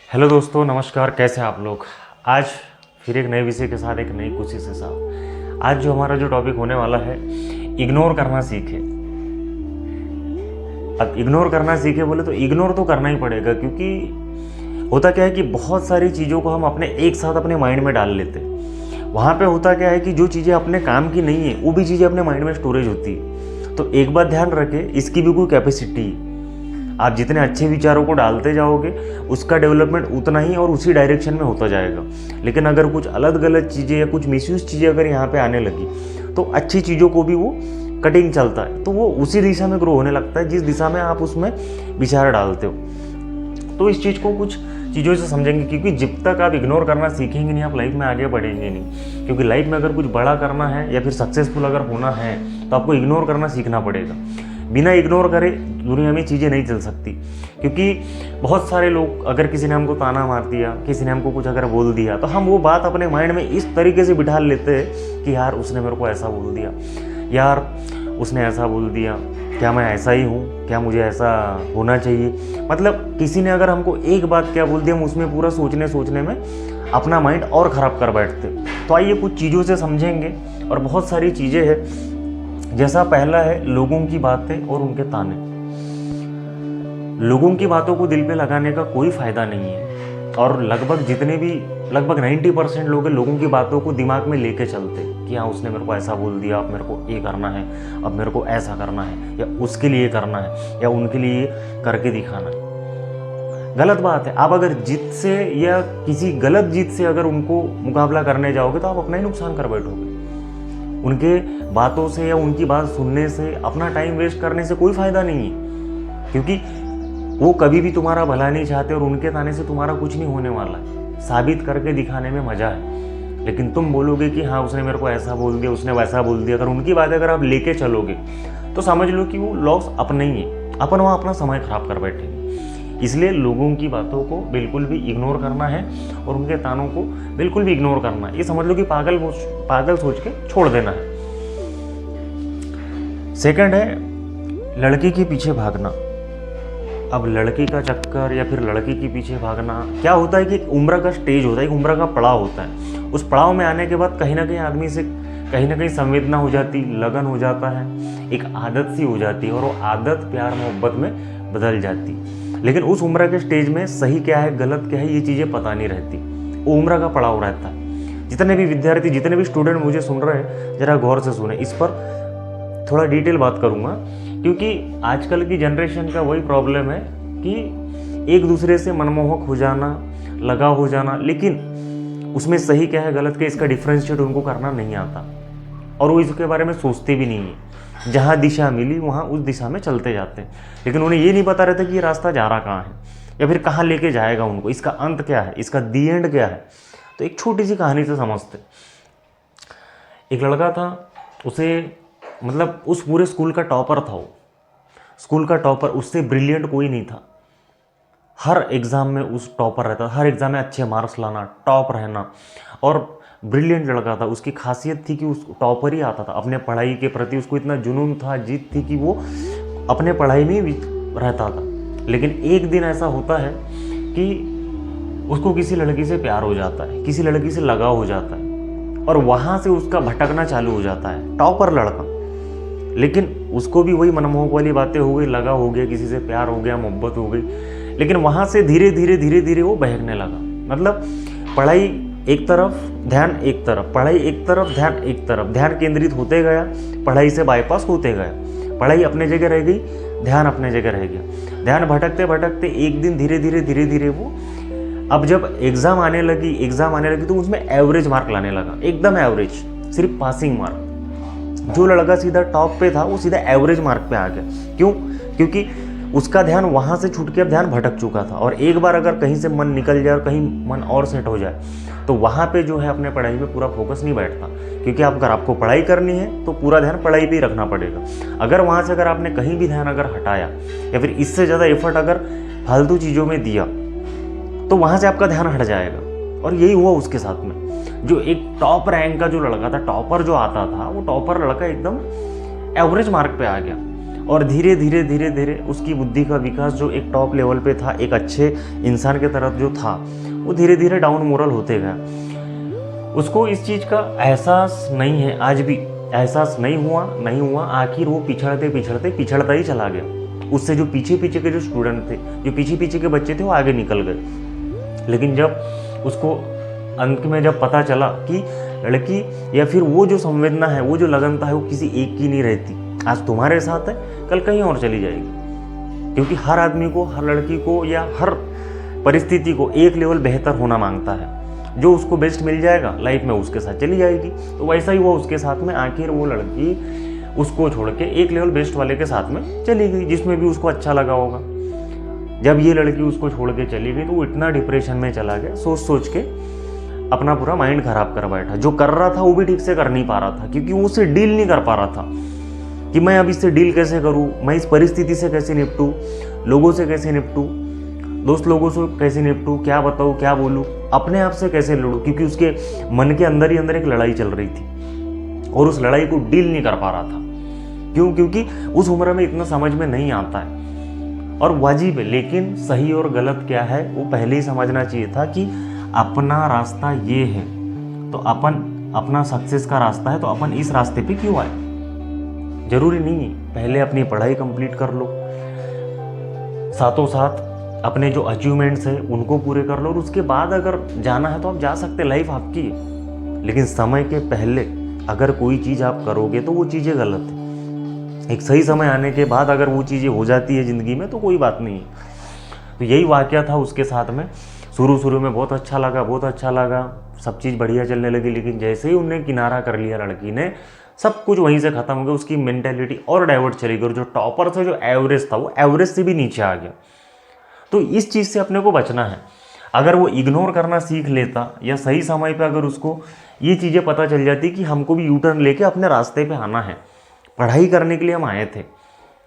Hello दोस्तों, नमस्कार। कैसे हैं आप लोग। आज फिर एक नए विषय के साथ, एक नई कोशिश के साथ। आज जो टॉपिक होने वाला है, इग्नोर करना सीखे। अब इग्नोर करना सीखे बोले तो इग्नोर तो करना ही पड़ेगा, क्योंकि होता क्या है कि बहुत सारी चीज़ों को हम अपने एक साथ अपने माइंड में डाल लेते हैं। वहाँ पे होता क्या है कि जो चीज़ें अपने काम की नहीं है वो भी चीज़ें अपने माइंड में स्टोरेज होती है। तो एक बात ध्यान रखें, इसकी भी कोई कैपेसिटी है। आप जितने अच्छे विचारों को डालते जाओगे उसका डेवलपमेंट उतना ही और उसी डायरेक्शन में होता जाएगा। लेकिन अगर कुछ अलग गलत चीज़ें या कुछ मिसयूज चीज़ें अगर यहाँ पे आने लगी तो अच्छी चीज़ों को भी वो कटिंग चलता है, तो वो उसी दिशा में ग्रो होने लगता है जिस दिशा में आप उसमें विचार डालते हो। तो इस चीज़ को कुछ चीज़ों से समझेंगे, क्योंकि जब तक आप इग्नोर करना सीखेंगे नहीं, आप लाइफ में आगे बढ़ेंगे नहीं। क्योंकि लाइफ में अगर कुछ बड़ा करना है या फिर सक्सेसफुल अगर होना है तो आपको इग्नोर करना सीखना पड़ेगा। बिना इग्नोर करे दुनिया में चीज़ें नहीं चल सकती। क्योंकि बहुत सारे लोग, अगर किसी ने हमको ताना मार दिया, किसी ने हमको कुछ अगर बोल दिया, तो हम वो बात अपने माइंड में इस तरीके से बिठा लेते हैं कि यार उसने मेरे को ऐसा बोल दिया, यार उसने ऐसा बोल दिया, क्या मैं ऐसा ही हूँ, क्या मुझे ऐसा होना चाहिए। मतलब किसी ने अगर हमको एक बात क्या बोल दी, हम उसमें पूरा सोचने में अपना माइंड और ख़राब कर बैठते। तो आइए कुछ चीज़ों से समझेंगे, और बहुत सारी चीज़ें हैं। जैसा पहला है लोगों की बातें और उनके ताने। लोगों की बातों को दिल पे लगाने का कोई फ़ायदा नहीं है, और लगभग 90% लोग लोगों की बातों को दिमाग में लेके चलते कि हाँ उसने मेरे को ऐसा बोल दिया, अब मेरे को ये करना है, अब मेरे को ऐसा करना है, या उसके लिए करना है, या उनके लिए करके दिखाना है। गलत बात है। आप अगर जिद से या किसी गलत जिद से अगर उनको मुकाबला करने जाओगे तो आप अपना ही नुकसान कर बैठोगे। उनके बातों से या उनकी बात सुनने से अपना टाइम वेस्ट करने से कोई फ़ायदा नहीं है, क्योंकि वो कभी भी तुम्हारा भला नहीं चाहते और उनके ताने से तुम्हारा कुछ नहीं होने वाला है। साबित करके दिखाने में मज़ा है, लेकिन तुम बोलोगे कि हाँ उसने मेरे को ऐसा बोल दिया, उसने वैसा बोल दिया। अगर उनकी बात अगर आप लेके चलोगे तो समझ लो कि वो लॉस अपना ही है, अपन वहाँ अपना समय खराब कर बैठेंगे। इसलिए लोगों की बातों को बिल्कुल भी इग्नोर करना है और उनके तानों को बिल्कुल भी इग्नोर करना है। ये समझ लो कि पागल सोच के छोड़ देना है। सेकंड है लड़की के पीछे भागना। अब लड़की का चक्कर या फिर लड़की के पीछे भागना क्या होता है कि एक उम्र का स्टेज होता है, एक उम्र का पड़ाव होता है। उस पड़ाव में आने के बाद कहीं ना कहीं आदमी से कहीं ना कहीं संवेदना हो जाती, लगन हो जाता है, एक आदत सी हो जाती है, और वो आदत प्यार मोहब्बत में बदल जाती है। लेकिन उस उम्र के स्टेज में सही क्या है गलत क्या है ये चीज़ें पता नहीं रहती, वो उम्र का पड़ाव रहता है। जितने भी विद्यार्थी, जितने भी स्टूडेंट मुझे सुन रहे हैं, जरा गौर से सुने। इस पर थोड़ा डिटेल बात करूँगा, क्योंकि आजकल की जनरेशन का वही प्रॉब्लम है कि एक दूसरे से मनमोहक हो जाना, लगाव हो जाना, लेकिन उसमें सही क्या है गलत क्या इसका डिफ्रेंशिएट उनको करना नहीं आता, और वो इसके बारे में सोचते भी नहीं है। जहाँ दिशा मिली वहाँ उस दिशा में चलते जाते हैं, लेकिन उन्हें ये नहीं पता रहता कि ये रास्ता जा रहा कहाँ है या फिर कहाँ लेके जाएगा उनको, इसका अंत क्या है, इसका दी एंड क्या है। तो एक छोटी सी कहानी से समझते। एक लड़का था, उसे मतलब उस पूरे स्कूल का टॉपर था। वो स्कूल का टॉपर, उससे ब्रिलियंट कोई नहीं था। हर एग्ज़ाम में उस टॉपर रहता था, हर एग्ज़ाम में अच्छे मार्क्स लाना, टॉप रहना, और ब्रिलियंट लड़का था। उसकी खासियत थी कि उस टॉपर ही आता था। अपने पढ़ाई के प्रति उसको इतना जुनून था, जिद थी कि वो अपने पढ़ाई में ही रहता था। लेकिन एक दिन ऐसा होता है कि उसको किसी लड़की से प्यार हो जाता है, किसी लड़की से लगाव हो जाता है, और वहाँ से उसका भटकना चालू हो जाता है। टॉपर लड़का, लेकिन उसको भी वही मनमोहक वाली बातें हो गई, लगा हो गया, किसी से प्यार हो गया, मोहब्बत हो गई। लेकिन वहाँ से धीरे धीरे वो बहकने लगा। मतलब पढ़ाई एक तरफ, ध्यान एक तरफ, पढ़ाई एक तरफ, ध्यान एक तरफ, ध्यान केंद्रित होते गया, पढ़ाई से बाईपास होते गया। पढ़ाई अपने जगह रह गई, ध्यान अपने जगह रह गया। ध्यान भटकते भटकते एक दिन धीरे धीरे वो, अब जब एग्ज़ाम आने लगी तो उसमें एवरेज मार्क लाने लगा, एकदम एवरेज, सिर्फ पासिंग मार्क। जो लड़का सीधा टॉप पे था वो सीधा एवरेज मार्क पे आ गया। क्यों? क्योंकि उसका ध्यान वहाँ से छूट के अब ध्यान भटक चुका था। और एक बार अगर कहीं से मन निकल जाए और कहीं मन और सेट हो जाए तो वहाँ पे जो है अपने पढ़ाई में पूरा फोकस नहीं बैठता। क्योंकि अगर आपको पढ़ाई करनी है तो पूरा ध्यान पढ़ाई पे ही रखना पड़ेगा। अगर वहाँ से अगर आपने कहीं भी ध्यान अगर हटाया या फिर इससे ज़्यादा एफर्ट अगर फालतू चीज़ों में दिया तो वहाँ से आपका ध्यान हट जाएगा। और यही हुआ उसके साथ में। जो एक टॉप रैंक का जो लड़का था, टॉपर जो आता था, वो टॉपर लड़का एकदम एवरेज मार्क पे आ गया। और धीरे धीरे धीरे धीरे उसकी बुद्धि का विकास जो एक टॉप लेवल पे था, एक अच्छे इंसान की तरफ जो था, वो धीरे धीरे डाउन मोरल होते गया। उसको इस चीज़ का एहसास नहीं है, आज भी एहसास नहीं हुआ। आखिर वो पिछड़ता ही चला गया। उससे जो पीछे पीछे के जो स्टूडेंट थे, जो पीछे पीछे के बच्चे थे, वो आगे निकल गए। लेकिन जब उसको अंत में जब पता चला कि लड़की या फिर वो जो संवेदना है, वो जो लगनता है, वो किसी एक की नहीं रहती, आज तुम्हारे साथ है, कल कहीं और चली जाएगी। क्योंकि हर आदमी को, हर लड़की को या हर परिस्थिति को एक लेवल बेहतर होना मांगता है। जो उसको बेस्ट मिल जाएगा लाइफ में, उसके साथ चली जाएगी। तो वैसा ही वो उसके साथ में, आखिर वो लड़की उसको छोड़ के एक लेवल बेस्ट वाले के साथ में चली गई, जिसमें भी उसको अच्छा लगा होगा। जब ये लड़की उसको छोड़ के चली गई तो वो इतना डिप्रेशन में चला गया, सोच सोच के अपना पूरा माइंड खराब कर बैठा। जो कर रहा था वो भी ठीक से कर नहीं पा रहा था, क्योंकि वो उससे डील नहीं कर पा रहा था कि मैं अब इससे डील कैसे करूँ, मैं इस परिस्थिति से कैसे निपटूँ, लोगों से कैसे निपटूँ, दोस्त लोगों से कैसे निपटूँ, क्या बताऊँ, क्या बोलूँ, अपने आप से कैसे लड़ूँ। क्योंकि उसके मन के अंदर ही अंदर एक लड़ाई चल रही थी और उस लड़ाई को डील नहीं कर पा रहा था। क्यों? क्योंकि उस उम्र में इतना समझ में नहीं आता है और वाजिब है। लेकिन सही और गलत क्या है वो पहले ही समझना चाहिए था कि अपना रास्ता ये है तो अपना सक्सेस का रास्ता है, तो अपन इस रास्ते पे क्यों आए। जरूरी नहीं है, पहले अपनी पढ़ाई कंप्लीट कर लो, साथों साथ अपने जो अचीवमेंट्स है उनको पूरे कर लो, और उसके बाद अगर जाना है तो आप जा सकते, लाइफ आपकी है। लेकिन समय के पहले अगर कोई चीज़ आप करोगे तो वो चीज़ें गलत है। एक सही समय आने के बाद अगर वो चीज़ें हो जाती है ज़िंदगी में तो कोई बात नहीं है। तो यही वाक़या था उसके साथ में। शुरू में बहुत अच्छा लगा, सब चीज़ बढ़िया चलने लगी। लेकिन जैसे ही उन्हें किनारा कर लिया लड़की ने, सब कुछ वहीं से ख़त्म हो गया। उसकी मेंटेलिटी और डाइवर्ट चली गई, और जो टॉपर था, जो एवरेज था, वो एवरेज से भी नीचे आ गया। तो इस चीज़ से अपने को बचना है। अगर वो इग्नोर करना सीख लेता या सही समय पे अगर उसको ये चीज़ें पता चल जाती कि हमको भी यू टर्न लेके अपने रास्ते पे आना है, पढ़ाई करने के लिए हम आए थे,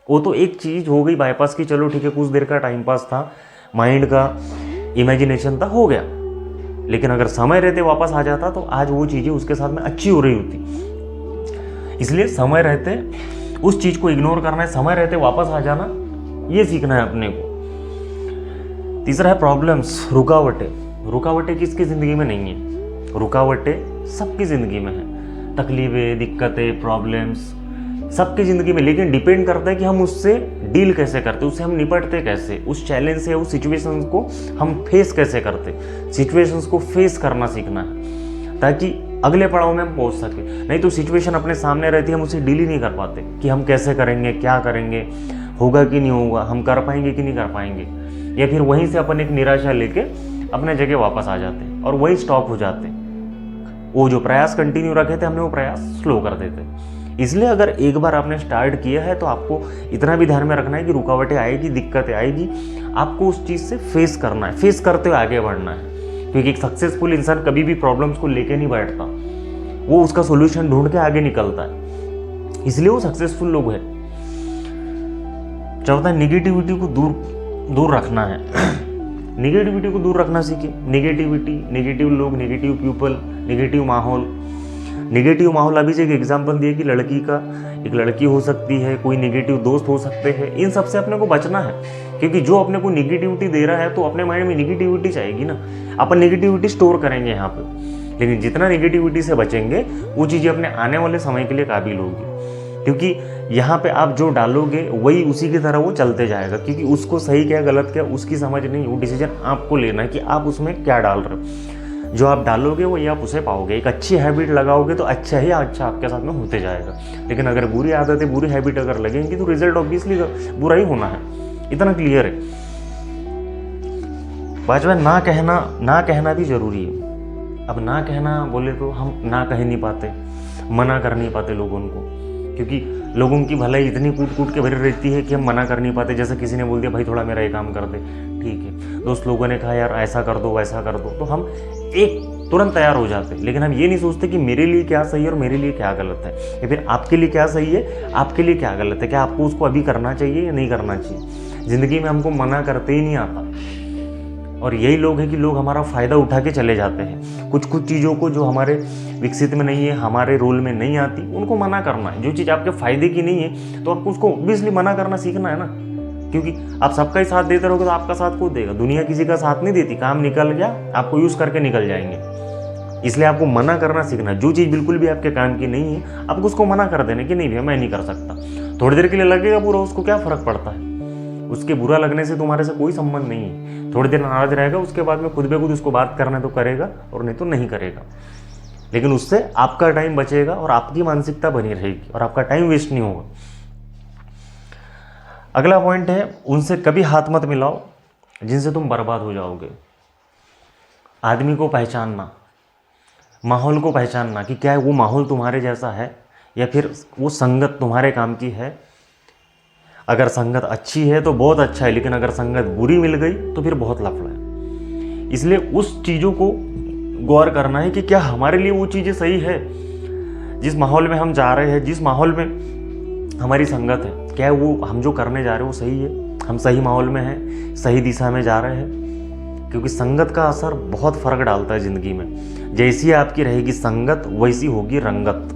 वो तो एक चीज़ हो गई बाईपास की, चलो ठीक है, कुछ देर का टाइम पास था, माइंड का इमेजिनेशन था, हो गया। लेकिन अगर समय रहते वापस आ जाता तो आज वो चीज़ें उसके साथ में अच्छी हो रही होती। इसलिए समय रहते उस चीज़ को इग्नोर करना है, समय रहते वापस आ जाना, ये सीखना है अपने को। तीसरा है प्रॉब्लम्स, रुकावटें किसकी ज़िंदगी में नहीं है, रुकावटें सबकी ज़िंदगी में है। तकलीफें, दिक्कतें, प्रॉब्लम्स सबकी ज़िंदगी में, लेकिन डिपेंड करता है कि हम उससे डील कैसे करते, उससे हम निपटते कैसे, उस चैलेंज से, उस सिचुएशंस को हम फेस कैसे करते। सिचुएशंस को फेस करना सीखना है ताकि अगले पड़ाव में हम पहुंच सके। नहीं तो सिचुएशन अपने सामने रहती है, हम उससे डील ही नहीं कर पाते कि हम कैसे करेंगे, क्या करेंगे, होगा कि नहीं होगा, हम कर पाएंगे कि नहीं कर पाएंगे। या फिर वहीं से अपन एक निराशा लेके अपने जगह वापस आ जाते हैं और वहीं स्टॉप हो जाते हैं। वो जो प्रयास कंटिन्यू रखे थे हमने, वो प्रयास स्लो कर देते। इसलिए अगर एक बार आपने स्टार्ट किया है तो आपको इतना भी ध्यान में रखना है कि रुकावटें आएगी, दिक्कतें आएगी, आपको उस चीज़ से फेस करना है, फेस करते हुए आगे बढ़ना है। क्योंकि एक सक्सेसफुल इंसान कभी भी प्रॉब्लम्स को लेके नहीं बैठता, वो उसका सोल्यूशन ढूंढ के आगे निकलता है, इसलिए वो सक्सेसफुल लोग हैं। चौथा, निगेटिविटी को दूर रखना है। निगेटिविटी को दूर रखना सीखिए। नेगेटिव लोग, नेगेटिव पीपल, नेगेटिव माहौल। अभी से एक एग्जाम्पल दिए कि एक लड़की हो सकती है, कोई नेगेटिव दोस्त हो सकते हैं, इन सब से अपने को बचना है। क्योंकि जो अपने को नेगेटिविटी दे रहा है तो अपने माइंड में नेगेटिविटी चाहिए ना, अपन नेगेटिविटी स्टोर करेंगे यहाँ पे। लेकिन जितना नेगेटिविटी से बचेंगे वो चीज़ें अपने आने वाले समय के लिए काबिल होगी। क्योंकि यहाँ पे आप जो डालोगे वही उसी की तरह वो चलते जाएगा। क्योंकि उसको सही क्या गलत क्या उसकी समझ नहीं, वो डिसीजन आपको लेना है कि आप उसमें क्या डाल रहे हो। जो आप डालोगे वही आप उसे पाओगे। एक अच्छी हैबिट लगाओगे तो अच्छा आपके साथ में होते जाएगा। लेकिन अगर बुरी आदतें, बुरी हैबिट अगर लगेंगी तो रिजल्ट ऑब्वियसली बुरा ही होना है, इतना क्लियर है। पांचवा, ना कहना भी जरूरी है। अब ना कहना बोले तो हम ना कह नहीं पाते, मना कर नहीं पाते लोगों को, क्योंकि लोगों की भलाई इतनी कूट के भरी रहती है कि हम मना कर नहीं पाते। जैसे किसी ने बोल दिया भाई थोड़ा मेरा ये काम कर दे, ठीक है। दोस्त लोगों ने कहा यार ऐसा कर दो, वैसा कर दो, तो हम तुरंत तैयार हो जाते। लेकिन हम ये नहीं सोचते कि मेरे लिए क्या सही है और मेरे लिए क्या गलत है, या फिर आपके लिए क्या सही है, आपके लिए क्या गलत है, क्या आपको उसको अभी करना चाहिए या नहीं करना चाहिए। ज़िंदगी में हमको मना करते ही नहीं आता। और यही लोग हैं कि लोग हमारा फ़ायदा उठा के चले जाते हैं। कुछ कुछ चीज़ों को जो हमारे विकसित में नहीं है, हमारे रोल में नहीं आती, उनको मना करना है। जो चीज़ आपके फ़ायदे की नहीं है तो आपको उसको ऑब्वियसली मना करना सीखना है ना, क्योंकि आप सबका ही साथ देते रहोगे तो आपका साथ कौन देगा। दुनिया किसी का साथ नहीं देती, काम निकल गया आपको यूज़ करके निकल जाएंगे। इसलिए आपको मना करना सीखना। जो चीज़ बिल्कुल भी आपके काम की नहीं है आपको उसको मना कर देना कि नहीं भैया मैं नहीं कर सकता। थोड़ी देर के लिए लगेगा बुरा, उसको क्या फ़र्क पड़ता है, उसके बुरा लगने से तुम्हारे से कोई संबंध नहीं है। थोड़ी देर नाराज रहेगा, उसके बाद में खुद ब खुद उसको बात करना तो करेगा और नहीं तो नहीं करेगा, लेकिन उससे आपका टाइम बचेगा और आपकी मानसिकता बनी रहेगी और आपका टाइम वेस्ट नहीं होगा। अगला पॉइंट है, उनसे कभी हाथ मत मिलाओ जिनसे तुम बर्बाद हो जाओगे। आदमी को पहचानना, माहौल को पहचानना कि क्या वो माहौल तुम्हारे जैसा है या फिर वो संगत तुम्हारे काम की है। अगर संगत अच्छी है तो बहुत अच्छा है, लेकिन अगर संगत बुरी मिल गई तो फिर बहुत लफड़ा है। इसलिए उस चीज़ों को गौर करना है कि क्या हमारे लिए वो चीज़ें सही है, जिस माहौल में हम जा रहे हैं, जिस माहौल में हमारी संगत है, क्या वो हम जो करने जा रहे हैं वो सही है, हम सही माहौल में हैं, सही दिशा में जा रहे हैं। क्योंकि संगत का असर बहुत फ़र्क डालता है ज़िंदगी में। जैसी आपकी रहेगी संगत वैसी होगी रंगत।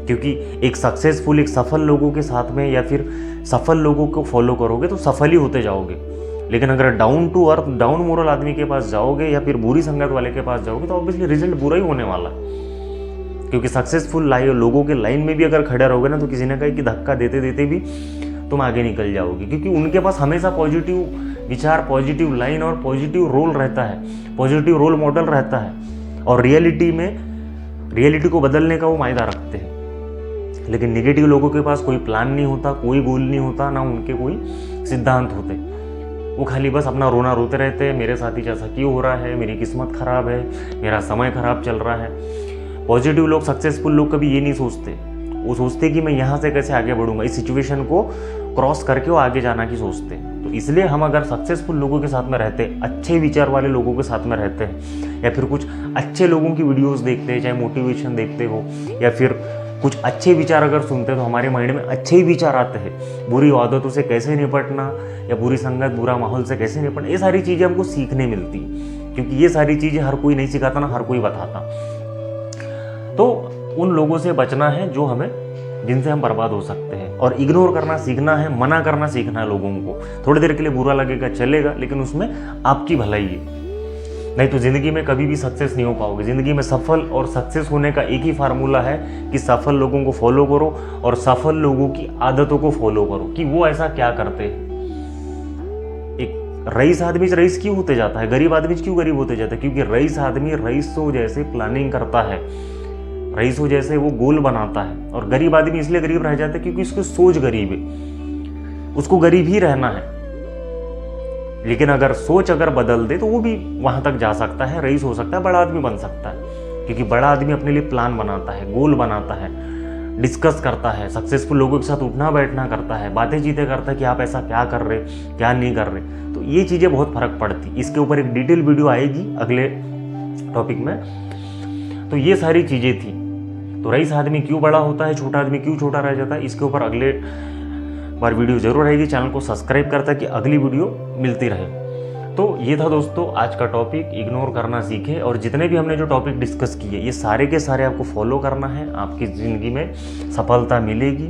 क्योंकि एक सक्सेसफुल, एक सफल लोगों के साथ में या फिर सफल लोगों को फॉलो करोगे तो सफल ही होते जाओगे। लेकिन अगर down to earth, down moral आदमी के पास जाओगे या फिर बुरी संगत वाले के पास जाओगे तो ऑब्वियसली रिजल्ट बुरा ही होने वाला है। क्योंकि सक्सेसफुल लोगों के लाइन में भी अगर खड़े रहोगे ना तो किसी ने कहा कि धक्का देते देते भी तुम आगे निकल जाओगे, क्योंकि उनके पास हमेशा पॉजिटिव विचार, पॉजिटिव लाइन और पॉजिटिव रोल रहता है, पॉजिटिव रोल मॉडल रहता है और रियलिटी को बदलने का वो मायदा रखते हैं। लेकिन नेगेटिव लोगों के पास कोई प्लान नहीं होता, कोई गोल नहीं होता, ना उनके कोई सिद्धांत होते। वो खाली बस अपना रोना रोते रहते हैं, मेरे साथ ही ऐसा क्यों हो रहा है, मेरी किस्मत खराब है, मेरा समय खराब चल रहा है। पॉजिटिव लोग, सक्सेसफुल लोग कभी ये नहीं सोचते, वो सोचते कि मैं यहाँ से कैसे आगे बढ़ूंगा, इस सिचुएशन को क्रॉस करके वो आगे जाना की सोचते हैं। तो इसलिए हम अगर सक्सेसफुल लोगों के साथ में रहते हैं, अच्छे विचार वाले लोगों के साथ में रहते हैं या फिर कुछ अच्छे लोगों की वीडियोस देखते हैं, चाहे मोटिवेशन देखते हो या फिर कुछ अच्छे विचार अगर सुनते हैं तो हमारे माइंड में अच्छे ही विचार आते हैं। बुरी आदतों से कैसे निपटना या बुरी संगत, बुरा माहौल से कैसे निपटना, ये सारी चीज़ें हमको सीखने मिलती हैं। क्योंकि ये सारी चीज़ें हर कोई नहीं सिखाता ना हर कोई बताता। तो उन लोगों से बचना है जो हमें, जिनसे हम बर्बाद हो सकते हैं, और इग्नोर करना सीखना है, मना करना सीखना है लोगों को। थोड़ी देर के लिए बुरा लगेगा, चलेगा, लेकिन उसमें आपकी भलाई है। नहीं तो ज़िंदगी में कभी भी सक्सेस नहीं हो पाओगे। ज़िंदगी में सफल और सक्सेस होने का एक ही फार्मूला है कि सफल लोगों को फॉलो करो और सफल लोगों की आदतों को फॉलो करो कि वो ऐसा क्या करते हैं। एक रईस आदमी रईस क्यों होते जाता है, गरीब आदमी क्यों गरीब होते जाता है? क्योंकि रईस आदमी रईसों जैसे प्लानिंग करता है, रईसों जैसे वो गोल बनाता है। और गरीब आदमी इसलिए गरीब रह जाता है क्योंकि उसकी सोच गरीब है, उसको गरीब ही रहना है। लेकिन अगर सोच बदल दे तो वो भी वहां तक जा सकता है, रईस हो सकता है, बड़ा आदमी बन सकता है। क्योंकि बड़ा आदमी अपने लिए प्लान बनाता है, गोल बनाता है, डिस्कस करता है, सक्सेसफुल लोगों के साथ उठना बैठना करता है, बातें चीतें करता है कि आप ऐसा क्या कर रहे, क्या नहीं कर रहे। तो ये चीज़ें बहुत फर्क पड़ती। इसके ऊपर एक डिटेल वीडियो आएगी अगले टॉपिक में। तो ये सारी चीज़ें थी। तो रईस आदमी क्यों बड़ा होता है, छोटा आदमी क्यों छोटा रह जाता है, इसके ऊपर अगले बार वीडियो जरूर रहेगी। चैनल को सब्सक्राइब करता कि अगली वीडियो मिलती रहे। तो ये था दोस्तों आज का टॉपिक, इग्नोर करना सीखे। और जितने भी हमने जो टॉपिक डिस्कस किए ये सारे के सारे आपको फॉलो करना है, आपकी ज़िंदगी में सफलता मिलेगी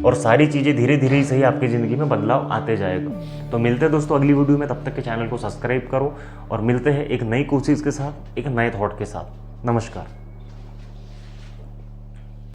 और सारी चीज़ें धीरे धीरे ही सही आपकी ज़िंदगी में बदलाव आते जाएगा। तो मिलते हैं दोस्तों अगली वीडियो में, तब तक के चैनल को सब्सक्राइब करो और मिलते हैं एक नई कोशिश के साथ, एक नए थॉट के साथ। नमस्कार।